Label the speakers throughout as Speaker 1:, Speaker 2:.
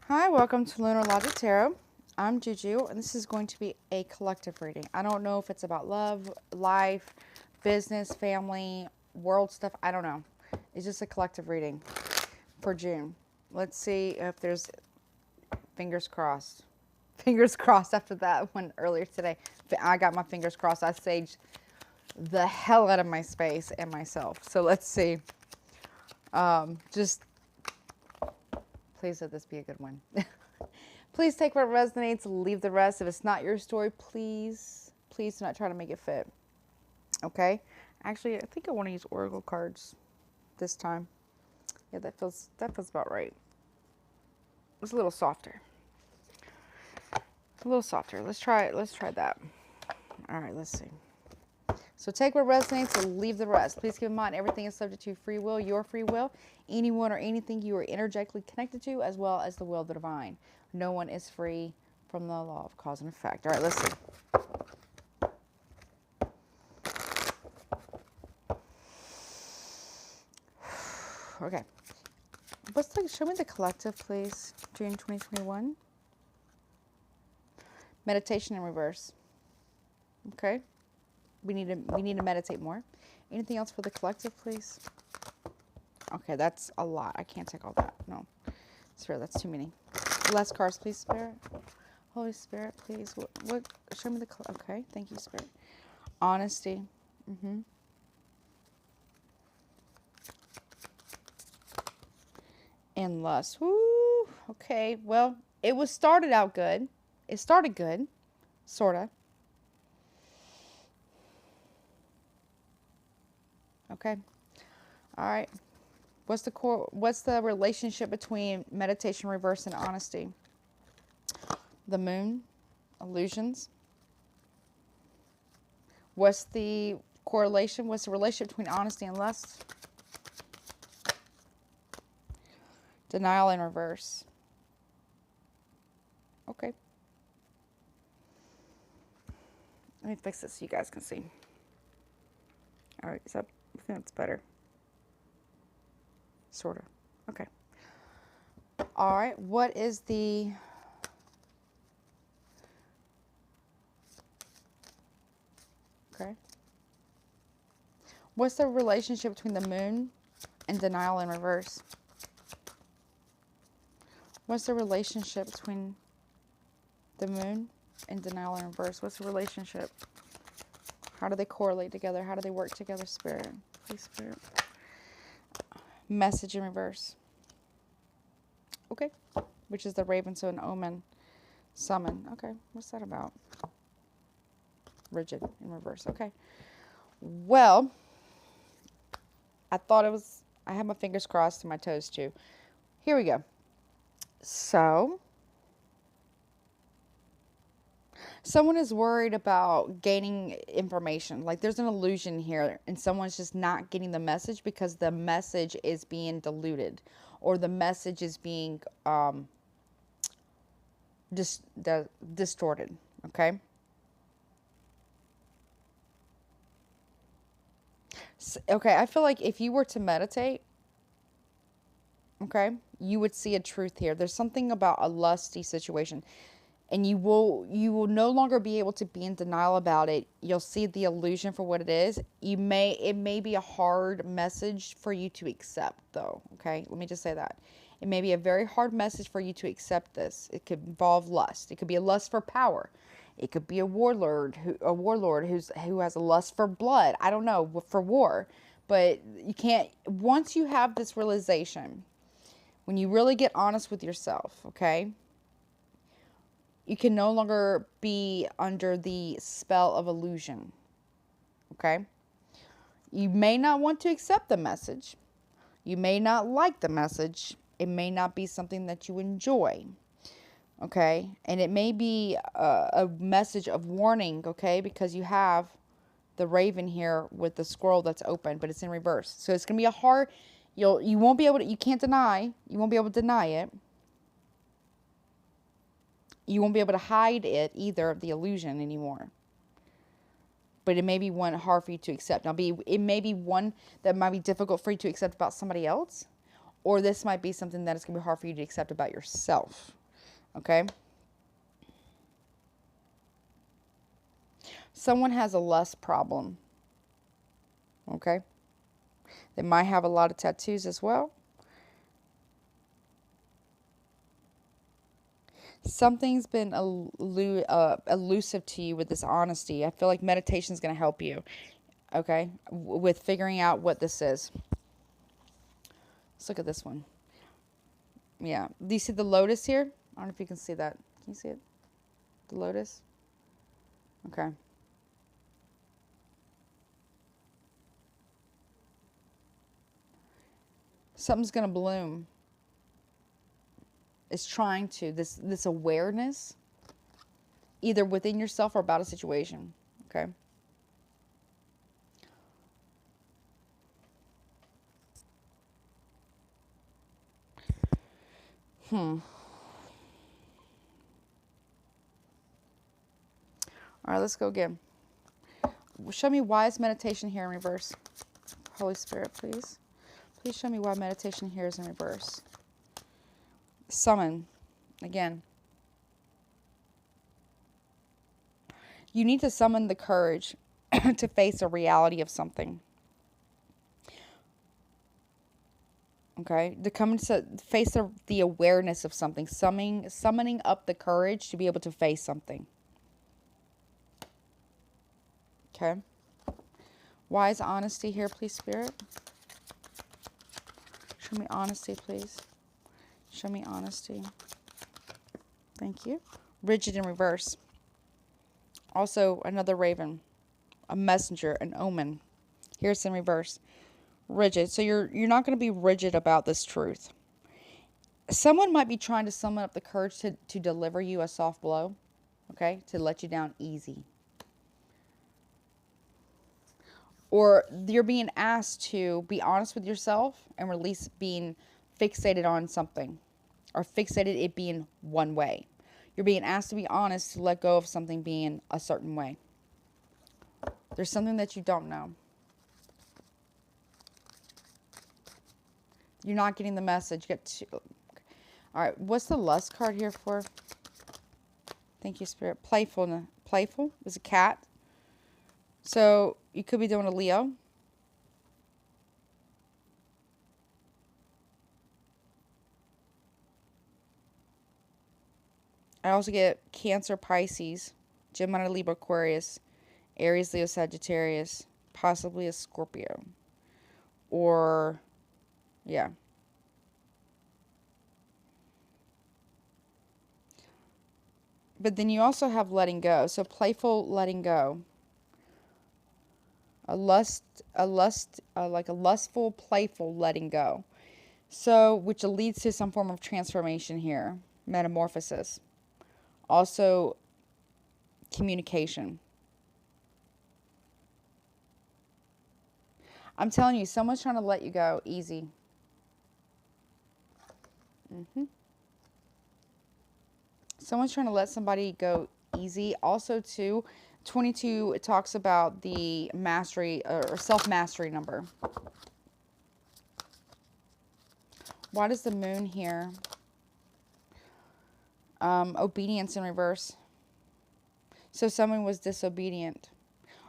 Speaker 1: Hi, welcome to Lunar Logic Tarot. I'm Juju, and this is going to be a collective reading. I don't know if it's about love, life, business, family, world stuff. I don't know. It's just a collective reading for June. Let's see if there's fingers crossed. Fingers crossed after that one earlier today. I got my fingers crossed. I saged the hell out of my space and myself. So let's see. Just please let this be a good one. Please take what resonates, leave the rest. If it's not your story, please do not try to make it fit. Okay? Actually, I think I want to use oracle cards this time. Yeah, that feels about right. It's a little softer. A little softer. Let's try that. All right, let's see. So take what resonates and leave the rest. Please keep in mind everything is subject to free will, your free will, anyone or anything you are energetically connected to, as well as the will of the divine. No one is free from the law of cause and effect. All right, let's see. Okay. Show me the collective, please. June 2021. Meditation in reverse. Okay. We need to meditate more. Anything else for the collective, please? Okay, that's a lot. I can't take all that. No. Spirit, that's too many. Less cards, please, Spirit. Holy Spirit, please. What show me the okay, thank you, Spirit. Honesty. And lust. Woo. Okay, well, it was started out good. It started good. Sorta. Okay. All right. What's the relationship between meditation reverse and honesty? The moon, illusions. What's the correlation? What's the relationship between honesty and lust? Denial in reverse. Okay. Let me fix this so you guys can see. All right, so I think that's better. Sort of. Okay. All right, what is the... Okay. What's the relationship between the moon and denial in reverse? What's the relationship between the moon and denial in reverse? What's the relationship? How do they correlate together? How do they work together, Spirit? Please, Spirit. Message in reverse. Okay. Which is the raven, so an omen. Summon. Okay. What's that about? Rigid in reverse. Okay. Well, I had my fingers crossed and my toes too. Here we go. So, someone is worried about gaining information. Like there's an illusion here and someone's just not getting the message because the message is being diluted or the message is being distorted. Okay. So, okay. I feel like if you were to meditate, okay, you would see a truth here. There's something about a lusty situation. And you will no longer be able to be in denial about it. You'll see the illusion for what it is. It may be a hard message for you to accept though. Okay. Let me just say that. It may be a very hard message for you to accept this. It could involve lust. It could be a lust for power. It could be a warlord who has a lust for blood. I don't know, for war. But you can't, once you have this realization, when you really get honest with yourself, okay, you can no longer be under the spell of illusion, okay? You may not want to accept the message. You may not like the message. It may not be something that you enjoy, okay? And it may be a message of warning, okay? Because you have the raven here with the scroll that's open, but it's in reverse. So it's going to be a hard, you won't be able to, you won't be able to deny it. You won't be able to hide it either, the illusion anymore. But it may be one hard for you to accept. Now, it may be one that might be difficult for you to accept about somebody else. Or this might be something that is going to be hard for you to accept about yourself. Okay? Someone has a lust problem. Okay? They might have a lot of tattoos as well. Something's been elusive to you with this honesty. I feel like meditation is going to help you. Okay? With figuring out what this is. Let's look at this one. Yeah. Do you see the lotus here? I don't know if you can see that. Can you see it? The lotus? Okay. Something's going to bloom. It's trying to. This awareness, either within yourself or about a situation. Okay? All right, let's go again. Show me why is meditation here in reverse. Holy Spirit, please. Please show me why meditation here is in reverse. Summon. Again. You need to summon the courage to face a reality of something. Okay? To come to face the awareness of something. Summoning up the courage to be able to face something. Okay? Why is honesty here, please, Spirit? Show me honesty, please. Show me honesty. Thank you. Rigid in reverse. Also, another raven. A messenger, an omen. Here's in reverse. Rigid. So you're not going to be rigid about this truth. Someone might be trying to summon up the courage to deliver you a soft blow. Okay? To let you down easy. Or you're being asked to be honest with yourself and release being fixated on something. Or fixated it being one way. You're being asked to be honest to let go of something being a certain way. There's something that you don't know. You're not getting the message. All right, what's the lust card here for? Thank you, Spirit. Playful. Playful is a cat. So you could be doing a Leo. I also get Cancer, Pisces, Gemini, Libra, Aquarius, Aries, Leo, Sagittarius, possibly a Scorpio. Or, yeah. But then you also have letting go. So playful letting go. Like a lustful, playful letting go. So, which leads to some form of transformation here. Metamorphosis. Also, communication. I'm telling you, someone's trying to let you go easy. Someone's trying to let somebody go easy. Also, too, 22, it talks about the mastery or self-mastery number. Why does the moon here? Obedience in reverse. So someone was disobedient.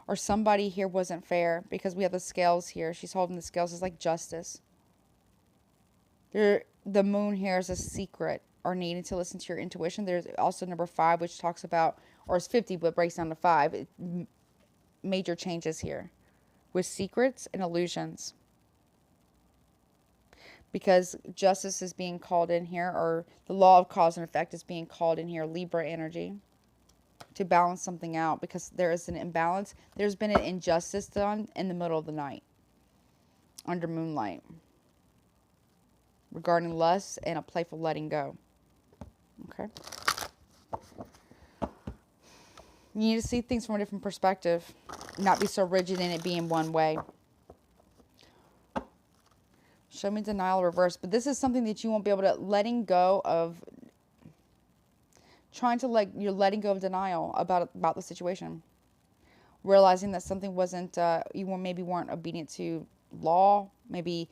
Speaker 1: Or somebody here wasn't fair because we have the scales here. She's holding the scales. It's like justice. The moon here is a secret or needing to listen to your intuition. There's also number 5, which talks about, or it's 50, but breaks down to 5. Major changes here with secrets and illusions. Because justice is being called in here, or the law of cause and effect is being called in here, Libra energy, to balance something out because there is an imbalance. There's been an injustice done in the middle of the night, under moonlight, regarding lust and a playful letting go. Okay? You need to see things from a different perspective, not be so rigid in it being one way. Show me denial reverse. But this is something that you won't be able to, letting go of, you're letting go of denial about the situation. Realizing that something wasn't, maybe weren't obedient to law. Maybe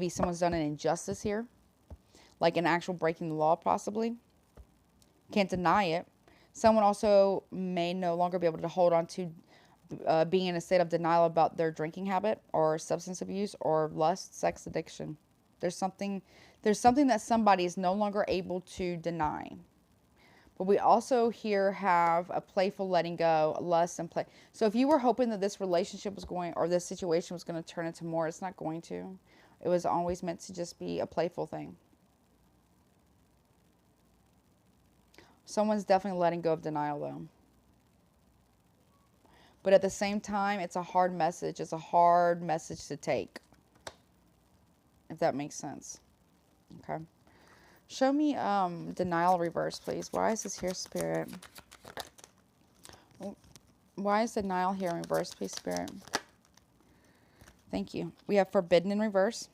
Speaker 1: someone's done an injustice here. like an actual breaking the law possibly. Can't deny it. Someone also may no longer be able to hold on to being in a state of denial about their drinking habit or substance abuse or lust, sex addiction. There's something there's something that somebody is no longer able to deny. But we also here have a playful letting go, lust and play. So if you were hoping that this relationship was going, or this situation was going to turn into more, it's not going to. It was always meant to just be a playful thing. Someone's definitely letting go of denial though. But at the same time, it's a hard message. It's a hard message to take. If that makes sense. Okay. Show me denial reverse, please. Why is this here, Spirit? Why is denial here in reverse, please, Spirit? Thank you. We have forbidden in reverse.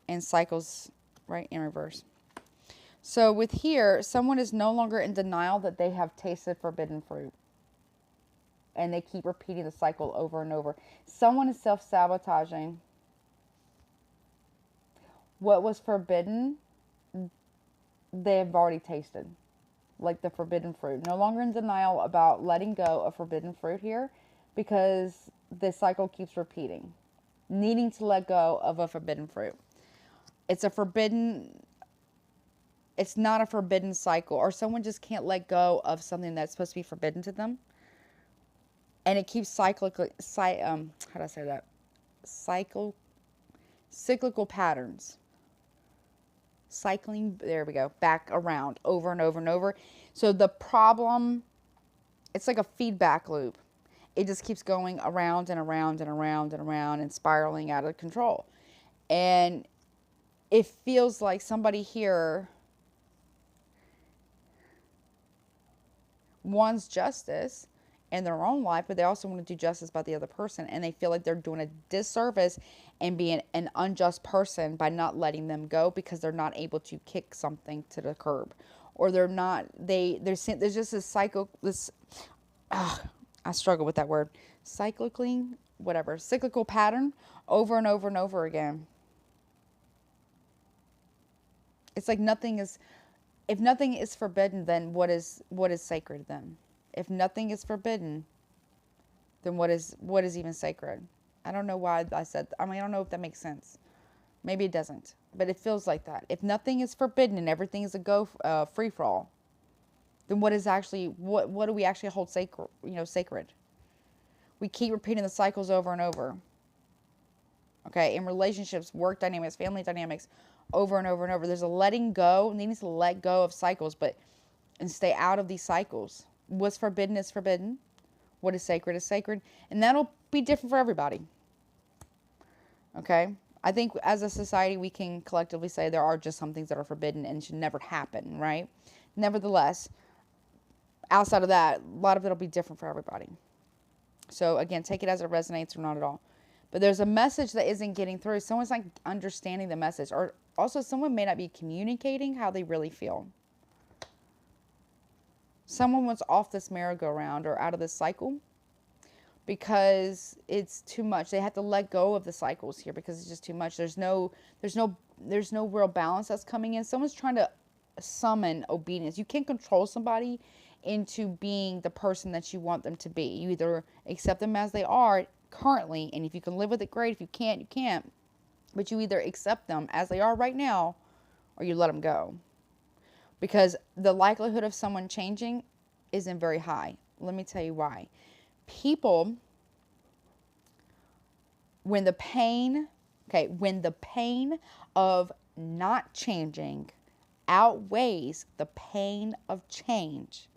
Speaker 1: And cycles, right, in reverse. So with here, someone is no longer in denial that they have tasted forbidden fruit. And they keep repeating the cycle over and over. Someone is self-sabotaging. What was forbidden, they have already tasted. Like the forbidden fruit. No longer in denial about letting go of forbidden fruit here. Because the cycle keeps repeating. Needing to let go of a forbidden fruit. It's not a forbidden cycle. Or someone just can't let go of something that's supposed to be forbidden to them. And it keeps cyclical patterns. Cycling, there we go, back around, over and over and over. So the problem, it's like a feedback loop. It just keeps going around and around and around and around and spiraling out of control. And it feels like somebody here wants justice in their own life, but they also want to do justice by the other person, and they feel like they're doing a disservice and being an unjust person by not letting them go because they're not able to kick something to the curb, or there's just this cycle. I struggle with that word, cyclical pattern over and over and over again. It's like if nothing is forbidden, then what is sacred then? If nothing is forbidden, then what is even sacred? I don't know why I said, I don't know if that makes sense. Maybe it doesn't, but it feels like that. If nothing is forbidden and everything is a free for all, then what do we actually hold sacred? We keep repeating the cycles over and over. Okay, in relationships, work dynamics, family dynamics, over and over and over. There's a letting go, needing to let go of cycles, and stay out of these cycles. What's forbidden is forbidden. What is sacred, and that'll be different for everybody. Okay, I think as a society we can collectively say there are just some things that are forbidden and should never happen, right? Nevertheless, outside of that, a lot of it'll be different for everybody. So again, take it as it resonates or not at all. But there's a message that isn't getting through. Someone's not understanding the message, or also someone may not be communicating how they really feel. Someone was off this merry-go-round or out of this cycle because it's too much. They have to let go of the cycles here because it's just too much. There's no real balance that's coming in. Someone's trying to summon obedience. You can't control somebody into being the person that you want them to be. You either accept them as they are currently, and if you can live with it, great. If you can't, you can't. But you either accept them as they are right now, or you let them go. Because the likelihood of someone changing isn't very high. Let me tell you why. People, when the pain of not changing outweighs the pain of change,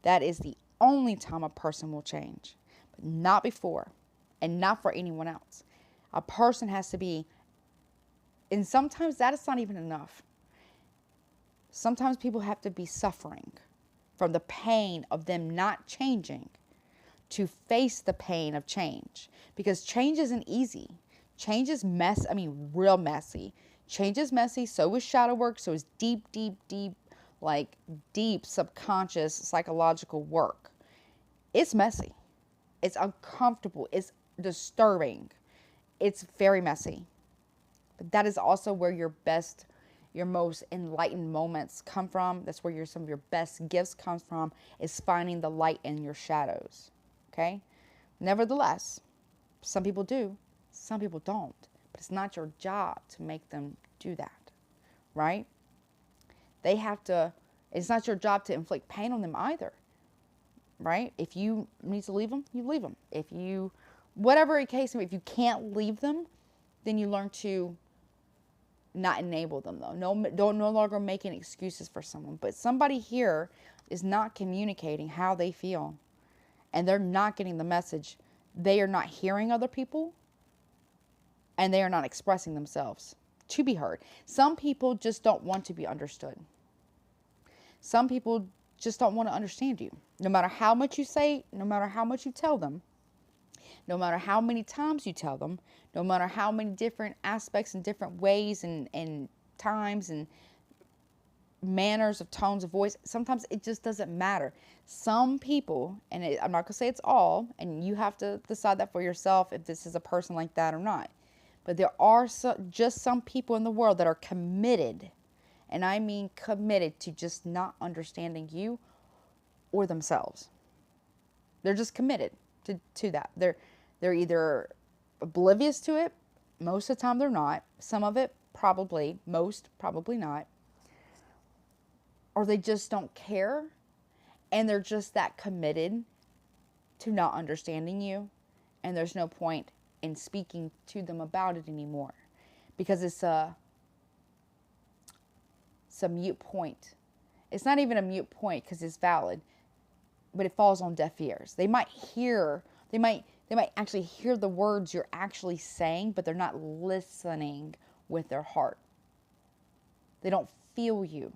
Speaker 1: that is the only time a person will change. But not before, and not for anyone else. A person has to be, and sometimes that is not even enough. Sometimes people have to be suffering from the pain of them not changing to face the pain of change. Because change isn't easy. Change is real messy. Change is messy, so is shadow work, so is deep subconscious psychological work. It's messy. It's uncomfortable. It's disturbing. It's very messy. But that is also where your most enlightened moments come from. That's where some of your best gifts come from, is finding the light in your shadows. Okay? Nevertheless, some people do, some people don't. But it's not your job to make them do that, right? They have to, it's not your job to inflict pain on them either, right? If you need to leave them, you leave them. If you, whatever the case, if you can't leave them, then you learn to not enable them, though. No longer making excuses for someone. But somebody here is not communicating how they feel, and they're not getting the message. They are not hearing other people, and they are not expressing themselves to be heard. Some people just don't want to be understood. Some people just don't want to understand you. No matter how much you say, no matter how much you tell them, no matter how many times you tell them, no matter how many different aspects and different ways and times and manners of tones of voice, sometimes it just doesn't matter. Some people, and I'm not going to say it's all, and you have to decide that for yourself if this is a person like that or not. But there are just some people in the world that are committed, and I mean committed, to just not understanding you or themselves. They're just committed to that. They're either oblivious to it. Most of the time they're not. Some of it probably. Most probably not. Or they just don't care, and they're just that committed to not understanding you, and there's no point in speaking to them about it anymore, because it's a mute point. It's not even a mute point because it's valid, but it falls on deaf ears. They might actually hear the words you're actually saying, but they're not listening with their heart. They don't feel you.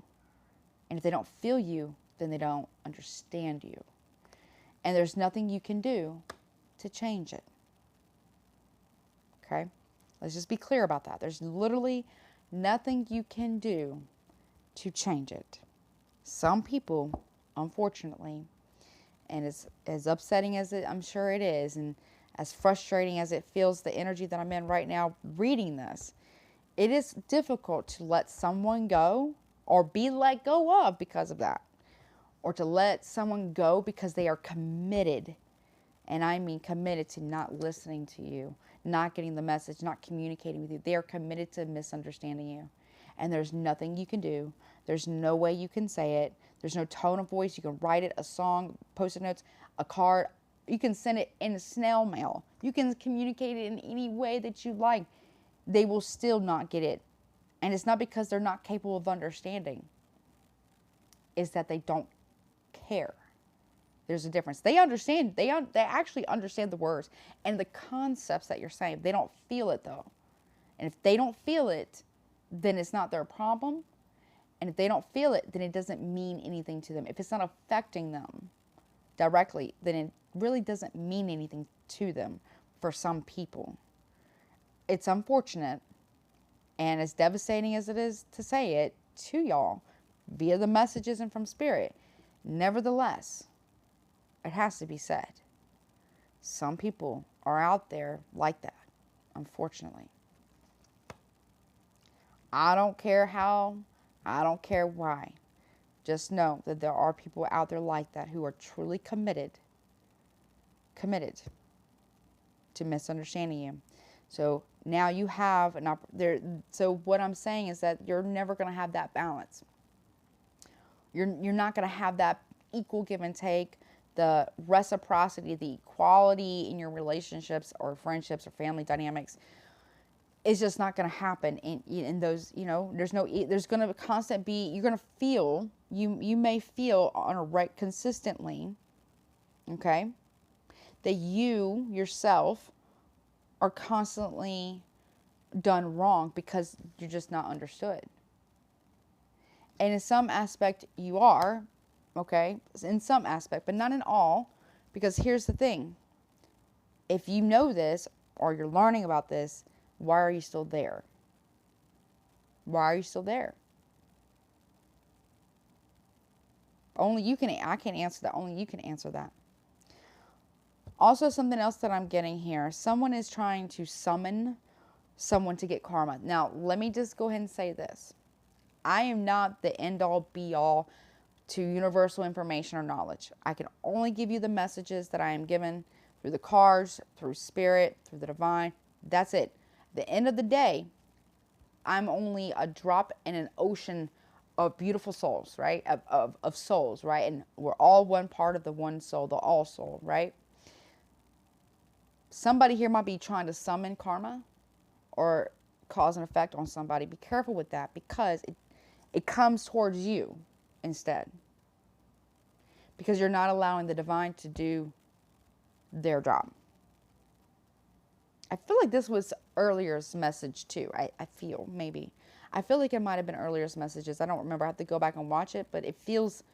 Speaker 1: And if they don't feel you, then they don't understand you. And there's nothing you can do to change it. Okay? Let's just be clear about that. There's literally nothing you can do to change it. Some people, unfortunately, and as upsetting as I'm sure it is, and as frustrating as it feels, the energy that I'm in right now reading this, it is difficult to let someone go or be let go of because of that. Or to let someone go because they are committed. And I mean committed to not listening to you, not getting the message, not communicating with you. They are committed to misunderstanding you. And there's nothing you can do. There's no way you can say it. There's no tone of voice. You can write it, a song, post-it notes, a card. You can send it in snail mail. You can communicate it in any way that you like. They will still not get it. And it's not because they're not capable of understanding. It's that they don't care. There's a difference. They understand. They actually understand the words and the concepts that you're saying. They don't feel it, though. And if they don't feel it, then it's not their problem. And if they don't feel it, then it doesn't mean anything to them. If it's not affecting them directly, then it really doesn't mean anything to them for some people. It's unfortunate. And as devastating as it is to say it to y'all via the messages and from spirit, nevertheless, it has to be said. Some people are out there like that, unfortunately. I don't care how, I don't care why. Just know that there are people out there like that who are truly committed to misunderstanding you. So now you have so what I'm saying is that you're never going to have that balance. You're not going to have that equal give and take, the reciprocity, the equality in your relationships or friendships or family dynamics. It's just not going to happen in those, there's going to constant be, you're going to feel, you may feel consistently, okay, that you yourself are constantly done wrong because you're just not understood. And in some aspect you are, okay, in some aspect, but not in all, because here's the thing. If you know this or you're learning about this, why are you still there? Why are you still there? I can't answer that. Only you can answer that. Also, something else that I'm getting here. Someone is trying to summon someone to get karma. Now, let me just go ahead and say this. I am not the end all be all to universal information or knowledge. I can only give you the messages that I am given through the cards, through spirit, through the divine. That's it. At the end of the day, I'm only a drop in an ocean of beautiful souls, right? Of souls, right? And we're all one part of the one soul, the all soul, right? Somebody here might be trying to summon karma or cause an effect on somebody. Be careful with that, because it comes towards you instead. Because you're not allowing the divine to do their job. I feel like this was earlier's message too. I feel, maybe. I feel like it might have been earlier's messages. I don't remember. I have to go back and watch it, but it feels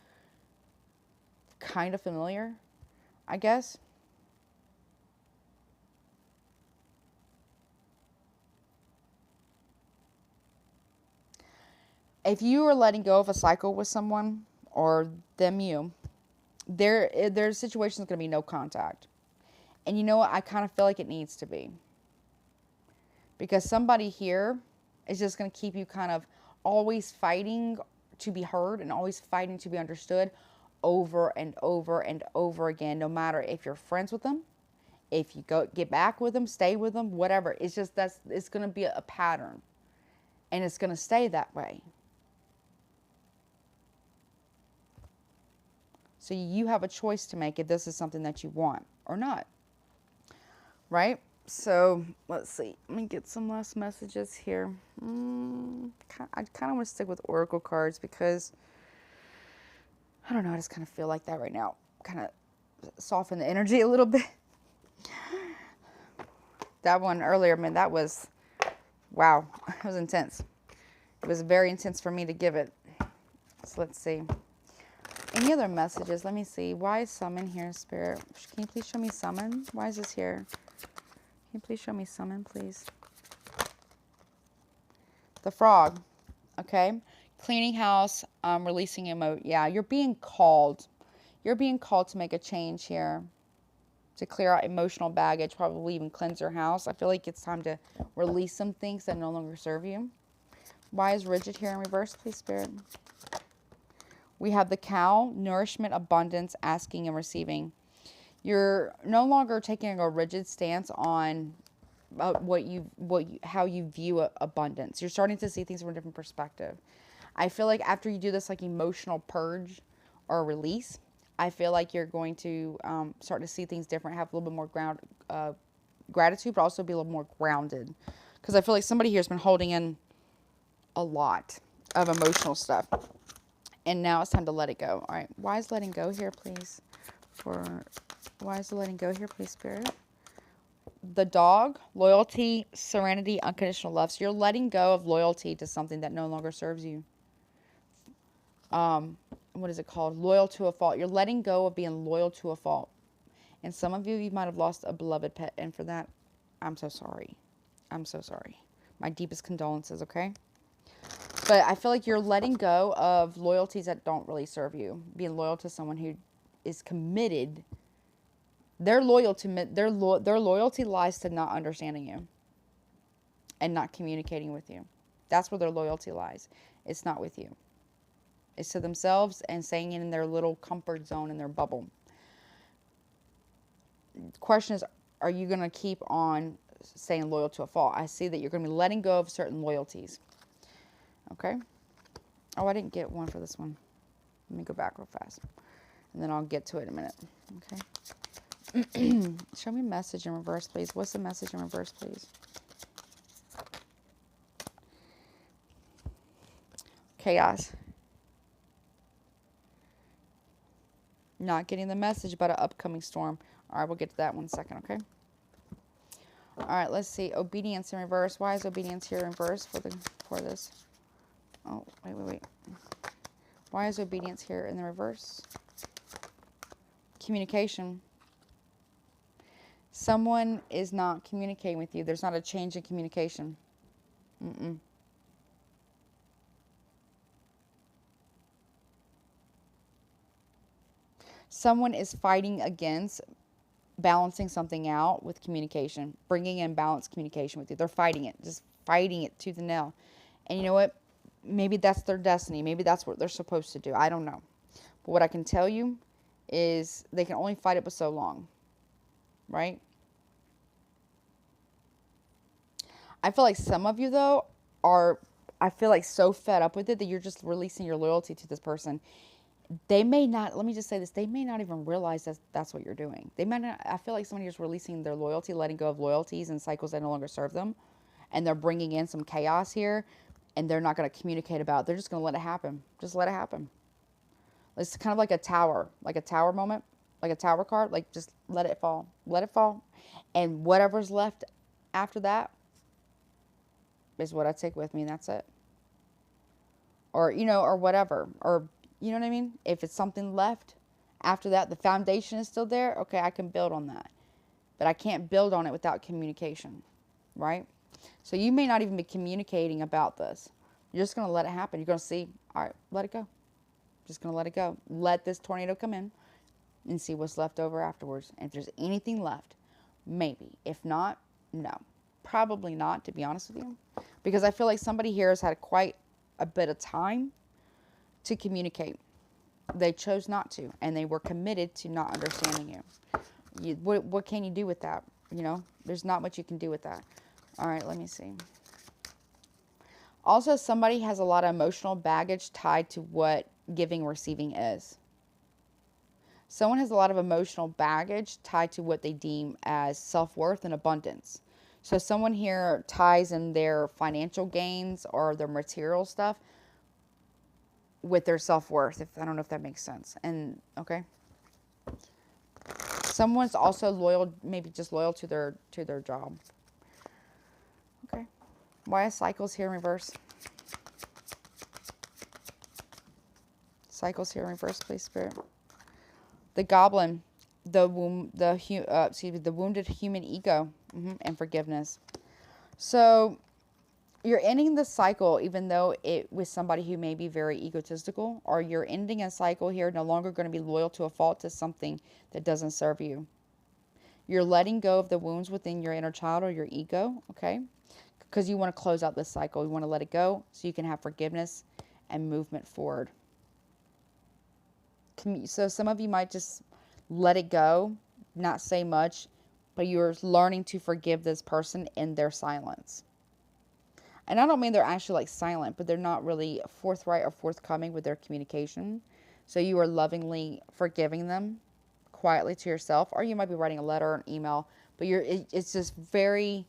Speaker 1: kind of familiar, I guess. If you are letting go of a cycle with someone, or them you, there's situations going to be no contact. And you know what? I kind of feel like it needs to be. Because somebody here is just going to keep you kind of always fighting to be heard and always fighting to be understood over and over and over again, no matter if you're friends with them, if you get back with them, stay with them, whatever. It's just it's going to be a pattern, and it's going to stay that way. So you have a choice to make if this is something that you want or not, right? So let's see. Let me get some last messages here. I kind of want to stick with oracle cards because I don't know. I just kind of feel like that right now. Kind of soften the energy a little bit. That one earlier, man, that was, wow, it was intense. It was very intense for me to give it. So let's see. Any other messages? Let me see. Why is summon here, Spirit? Can you please show me summon? Why is this here? Can you please show me summon, please? The frog. Okay. Cleaning house, releasing emote. Yeah, you're being called. You're being called to make a change here. To clear out emotional baggage, probably even cleanse your house. I feel like it's time to release some things that no longer serve you. Why is rigid here in reverse, please, Spirit? We have the cow, nourishment, abundance, asking and receiving. You're no longer taking a rigid stance on how you view abundance. You're starting to see things from a different perspective. I feel like after you do this like emotional purge or release, I feel like you're going to start to see things different, have a little bit more gratitude, but also be a little more grounded. Because I feel like somebody here has been holding in a lot of emotional stuff. And now it's time to let it go. All right. Why is letting go here, please? Why is the letting go here, please, Spirit? The dog, loyalty, serenity, unconditional love. So you're letting go of loyalty to something that no longer serves you. What is it called? Loyal to a fault. You're letting go of being loyal to a fault. And some of you might have lost a beloved pet. And for that, I'm so sorry. I'm so sorry. My deepest condolences, okay? But I feel like you're letting go of loyalties that don't really serve you. Being loyal to someone who is committed. Their loyalty lies to not understanding you. And not communicating with you. That's where their loyalty lies. It's not with you. It's to themselves and staying in their little comfort zone, in their bubble. The question is, are you going to keep on staying loyal to a fault? I see that you're going to be letting go of certain loyalties. Okay. Oh, I didn't get one for this one. Let me go back real fast. And then I'll get to it in a minute. Okay. Show me message in reverse, please. What's the message in reverse, please? Chaos. Not getting the message about an upcoming storm. All right, we'll get to that one in a second, okay? All right, let's see. Obedience in reverse. Why is obedience here in reverse for this? Oh, wait. Why is obedience here in the reverse? Communication. Someone is not communicating with you. There's not a change in communication. Someone is fighting against balancing something out with communication, bringing in balanced communication with you. They're fighting it, just fighting it tooth and nail. And you know what? Maybe that's their destiny. Maybe that's what they're supposed to do. I don't know. But what I can tell you is they can only fight it for so long, right? I feel like some of you, though, are, I feel like so fed up with it that you're just releasing your loyalty to this person. They may not, let me just say this, they may not even realize that that's what you're doing. They might not, I feel like somebody is releasing their loyalty, letting go of loyalties and cycles that no longer serve them. And they're bringing in some chaos here, and they're not going to communicate about it. They're just going to let it happen. Just let it happen. It's kind of like a tower moment, like a tower card. Like, just let it fall. Let it fall. And whatever's left after that is what I take with me, and that's it. Or, you know, or whatever. Or, you know what I mean? If it's something left after that, the foundation is still there, okay, I can build on that. But I can't build on it without communication, right? So you may not even be communicating about this. You're just going to let it happen. You're going to see, all right, let it go. Just going to let it go. Let this tornado come in and see what's left over afterwards. And if there's anything left, maybe. If not, no. Probably not, to be honest with you. Because I feel like somebody here has had quite a bit of time to communicate. They chose not to, and they were committed to not understanding you. What can you do with that? You know, there's not much you can do with that. All right, let me see. Also, somebody has a lot of emotional baggage tied to what giving and receiving is. Someone has a lot of emotional baggage tied to what they deem as self-worth and abundance. So someone here ties in their financial gains or their material stuff with their self-worth. If I don't know if that makes sense. And okay. Someone's also loyal, maybe just loyal to their job. Okay. Why are cycles here in reverse? Cycles here in reverse, please, Spirit. The goblin, the wounded human ego, and forgiveness. So you're ending the cycle, even though it was somebody who may be very egotistical, or you're ending a cycle here, no longer going to be loyal to a fault, to something that doesn't serve you. You're letting go of the wounds within your inner child or your ego, okay? Because you want to close out this cycle. You want to let it go so you can have forgiveness and movement forward. So some of you might just let it go, not say much, but you're learning to forgive this person in their silence. And I don't mean they're actually like silent, but they're not really forthright or forthcoming with their communication. So you are lovingly forgiving them quietly to yourself, or you might be writing a letter or an email, but it's just very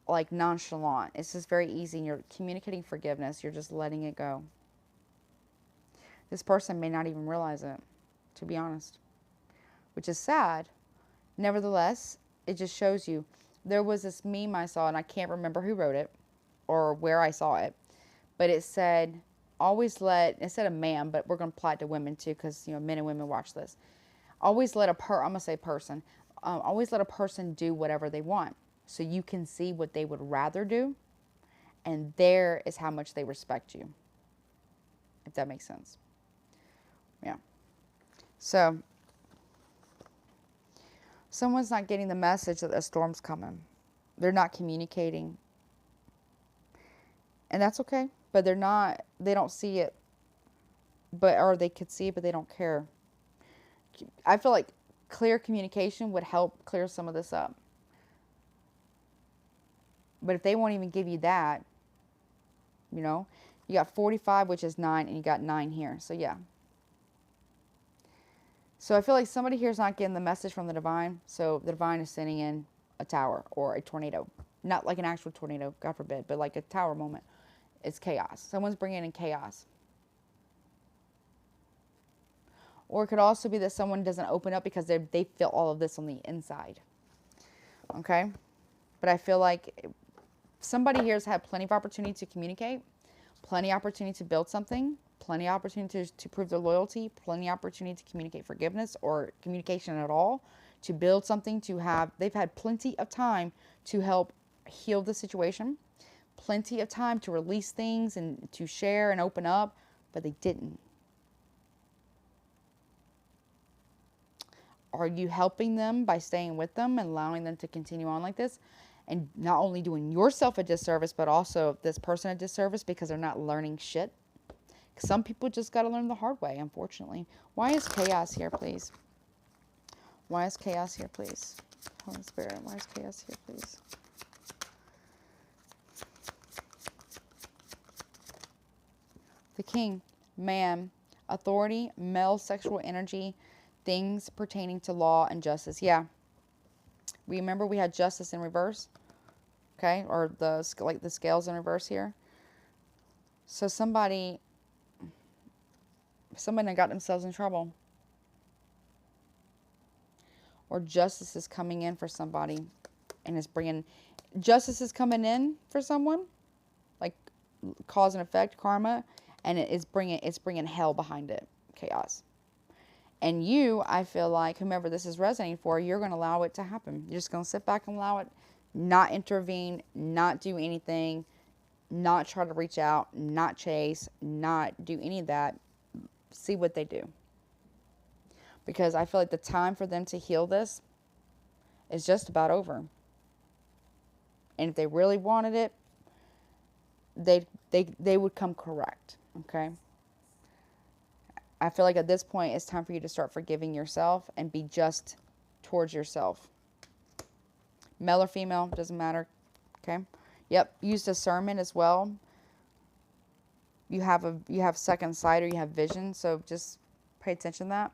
Speaker 1: like nonchalant. It's just very easy, and you're communicating forgiveness. You're just letting it go. This person may not even realize it, to be honest, which is sad. Nevertheless, it just shows you. There was this meme I saw, and I can't remember who wrote it or where I saw it, but it said, it said a man, but we're going to apply it to women too, because, you know, men and women watch this. Always let I'm going to say person. Always let a person do whatever they want, so you can see what they would rather do, and there is how much they respect you, if that makes sense. Yeah. So, someone's not getting the message that a storm's coming. They're not communicating. And that's okay. But they don't see it. Or they could see it, but they don't care. I feel like clear communication would help clear some of this up. But if they won't even give you that, you know, you got 45, which is 9, and you got 9 here. So, yeah. So I feel like somebody here is not getting the message from the divine. So the divine is sending in a tower or a tornado. Not like an actual tornado, God forbid, but like a tower moment. It's chaos. Someone's bringing in chaos. Or it could also be that someone doesn't open up because they feel all of this on the inside. Okay? But I feel like somebody here has had plenty of opportunity to communicate, plenty of opportunity to build something, plenty of opportunity to prove their loyalty, plenty of opportunity to communicate forgiveness or communication at all, to build something, they've had plenty of time to help heal the situation, plenty of time to release things and to share and open up, but they didn't. Are you helping them by staying with them and allowing them to continue on like this? And not only doing yourself a disservice, but also this person a disservice because they're not learning shit. Some people just got to learn the hard way, unfortunately. Why is chaos here, please? Why is chaos here, please? Holy Spirit, why is chaos here, please? The King, man, authority, male sexual energy, things pertaining to law and justice. Yeah. Remember we had justice in reverse? Okay, or the scales in reverse here. So somebody got themselves in trouble. Or justice is coming in for somebody and is bringing, justice is coming in for someone, like cause and effect, karma, and it's bringing hell behind it, chaos. And you, I feel like, whomever this is resonating for, you're going to allow it to happen. You're just going to sit back and allow it, not intervene, not do anything, not try to reach out, not chase, not do any of that. See what they do. Because I feel like the time for them to heal this is just about over. And if they really wanted it, they would come correct. Okay? I feel like at this point, it's time for you to start forgiving yourself and be just towards yourself. Male or female, doesn't matter. Okay? Yep. Use discernment as well. You have second sight, or you have vision, so just pay attention to that.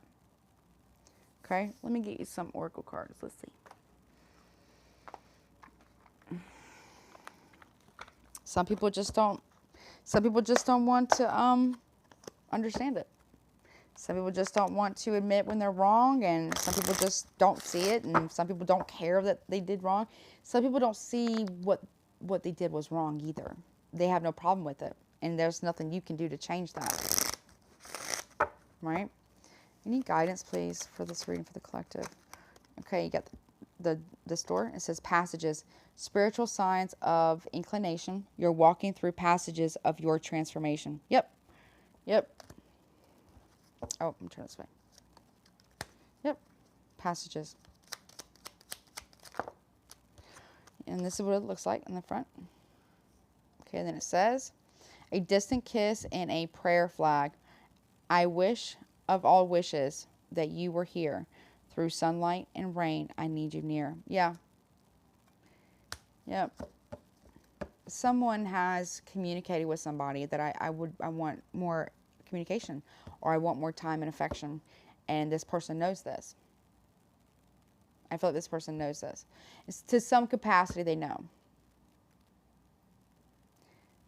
Speaker 1: Okay? Let me get you some oracle cards. Let's see. Some people just don't want to understand it. Some people just don't want to admit when they're wrong, and some people just don't see it, and some people don't care that they did wrong. Some people don't see what they did was wrong either. They have no problem with it, and there's nothing you can do to change that. Right? Any guidance, please, for this reading for the collective? Okay, you got this door. It says passages. Spiritual signs of inclination. You're walking through passages of your transformation. Yep. Yep. Oh, I'm turning this way. Yep. Passages. And this is what it looks like in the front. Okay, then it says, a distant kiss and a prayer flag. I wish of all wishes that you were here. Through sunlight and rain, I need you near. Yeah. Yep. Someone has communicated with somebody that I want more communication, or I want more time and affection, and this person knows this. I feel like this person knows this. It's to some capacity they know.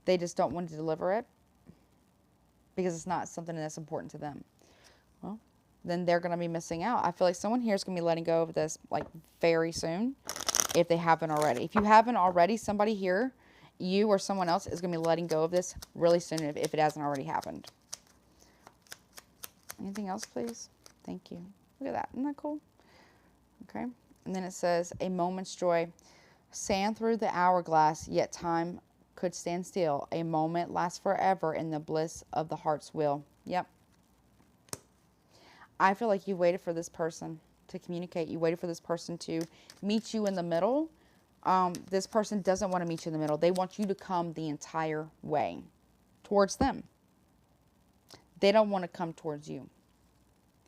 Speaker 1: They just don't want to deliver it because it's not something that's important to them. Well, then they're going to be missing out. I feel like someone here is going to be letting go of this like very soon, if they haven't already. If you haven't already, somebody here, you or someone else, is going to be letting go of this really soon if it hasn't already happened. Anything else, please? Thank you. Look at that. Isn't that cool? Okay. And then it says, a moment's joy. Sand through the hourglass, yet time could stand still. A moment lasts forever in the bliss of the heart's will. Yep. I feel like you waited for this person to communicate. You waited for this person to meet you in the middle. This person doesn't want to meet you in the middle. They want you to come the entire way towards them. They don't want to come towards you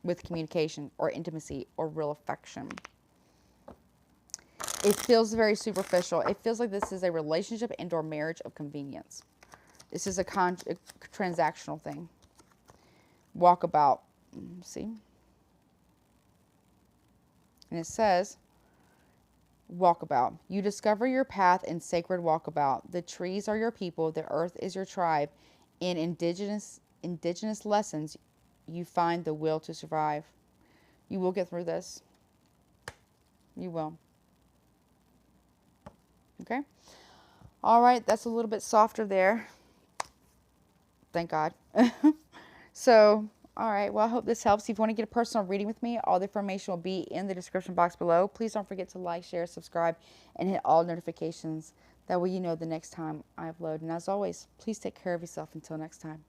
Speaker 1: with communication or intimacy or real affection. It feels very superficial. It feels like this is a relationship and or marriage of convenience. This is a transactional thing. Walkabout. See? And it says, walkabout. You discover your path in sacred walkabout. The trees are your people. The earth is your tribe. In indigenous lessons, you find the will to survive. You will get through this. You will. Okay? All right, that's a little bit softer there. Thank God. So, all right, well, I hope this helps. If you want to get a personal reading with me, all the information will be in the description box below. Please don't forget to like, share, subscribe, and hit all notifications. That way you know the next time I upload. And as always, please take care of yourself until next time.